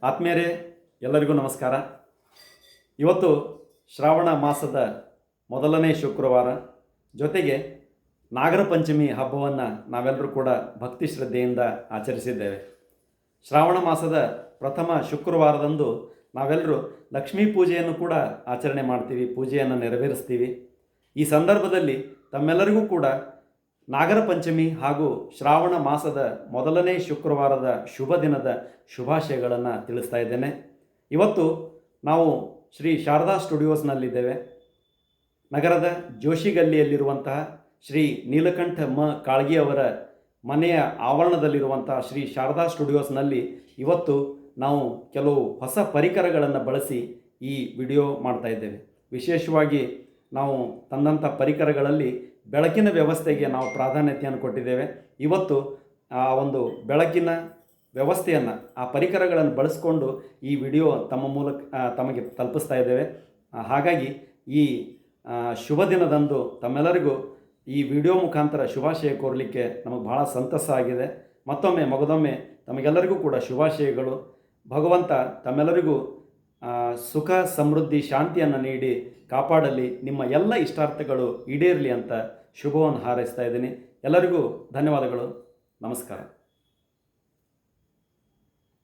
ಆತ್ಮೀಯರೇ, ಎಲ್ಲರಿಗೂ ನಮಸ್ಕಾರ. ಇವತ್ತು ಶ್ರಾವಣ ಮಾಸದ ಮೊದಲನೇ ಶುಕ್ರವಾರ, ಜೊತೆಗೆ ನಾಗರ ಪಂಚಮಿ ಹಬ್ಬವನ್ನು ನಾವೆಲ್ಲರೂ ಕೂಡ ಭಕ್ತಿ ಶ್ರದ್ಧೆಯಿಂದ ಆಚರಿಸಿದ್ದೇವೆ. ಶ್ರಾವಣ ಮಾಸದ ಪ್ರಥಮ ಶುಕ್ರವಾರದಂದು ನಾವೆಲ್ಲರೂ ಲಕ್ಷ್ಮೀ ಪೂಜೆಯನ್ನು ಕೂಡ ಆಚರಣೆ ಮಾಡ್ತೀವಿ, ಪೂಜೆಯನ್ನು ನೆರವೇರಿಸ್ತೀವಿ. ಈ ಸಂದರ್ಭದಲ್ಲಿ ತಮ್ಮೆಲ್ಲರಿಗೂ ಕೂಡ ನಾಗರ ಪಂಚಮಿ ಹಾಗೂ ಶ್ರಾವಣ ಮಾಸದ ಮೊದಲನೇ ಶುಕ್ರವಾರದ ಶುಭ ದಿನದ ಶುಭಾಶಯಗಳನ್ನು ತಿಳಿಸ್ತಾ ಇದ್ದೇನೆ. ಇವತ್ತು ನಾವು ಶ್ರೀ ಶಾರದಾ ಸ್ಟುಡಿಯೋಸ್ನಲ್ಲಿದ್ದೇವೆ. ನಗರದ ಜೋಶಿಗಲ್ಲಿಯಲ್ಲಿರುವಂತಹ ಶ್ರೀ ನೀಲಕಂಠ ಕಾಳ್ಗಿಯವರ ಮನೆಯ ಆವರಣದಲ್ಲಿರುವಂತಹ ಶ್ರೀ ಶಾರದಾ ಸ್ಟುಡಿಯೋಸ್ನಲ್ಲಿ ಇವತ್ತು ನಾವು ಕೆಲವು ಹೊಸ ಪರಿಕರಗಳನ್ನು ಬಳಸಿ ಈ ವಿಡಿಯೋ ಮಾಡ್ತಾ ಇದ್ದೇವೆ. ವಿಶೇಷವಾಗಿ ನಾವು ತಂದಂಥ ಪರಿಕರಗಳಲ್ಲಿ ಬೆಳಕಿನ ವ್ಯವಸ್ಥೆಗೆ ನಾವು ಪ್ರಾಧಾನ್ಯತೆಯನ್ನು ಕೊಟ್ಟಿದ್ದೇವೆ. ಇವತ್ತು ಆ ಒಂದು ಬೆಳಕಿನ ವ್ಯವಸ್ಥೆಯನ್ನು, ಆ ಪರಿಕರಗಳನ್ನು ಬಳಸಿಕೊಂಡು ಈ ವಿಡಿಯೋ ತಮ್ಮ ಮೂಲಕ ತಮಗೆ ತಲುಪಿಸ್ತಾ ಇದ್ದೇವೆ. ಹಾಗಾಗಿ ಈ ಶುಭ ದಿನದಂದು ತಮ್ಮೆಲ್ಲರಿಗೂ ಈ ವಿಡಿಯೋ ಮುಖಾಂತರ ಶುಭಾಶಯ ಕೋರಲಿಕ್ಕೆ ನಮಗೆ ಬಹಳ ಸಂತಸ ಆಗಿದೆ. ಮಗದೊಮ್ಮೆ ತಮಗೆಲ್ಲರಿಗೂ ಕೂಡ ಶುಭಾಶಯಗಳು. ಭಗವಂತ ತಮ್ಮೆಲ್ಲರಿಗೂ ಸುಖ, ಸಮೃದ್ಧಿ, ಶಾಂತಿಯನ್ನು ನೀಡಿ ಕಾಪಾಡಲಿ, ನಿಮ್ಮ ಎಲ್ಲ ಇಷ್ಟಾರ್ಥಗಳು ಈಡೇರಲಿ ಅಂತ ಶುಭವನ್ನು ಹಾರೈಸ್ತಾ ಇದ್ದೀನಿ. ಎಲ್ಲರಿಗೂ ಧನ್ಯವಾದಗಳು. ನಮಸ್ಕಾರ.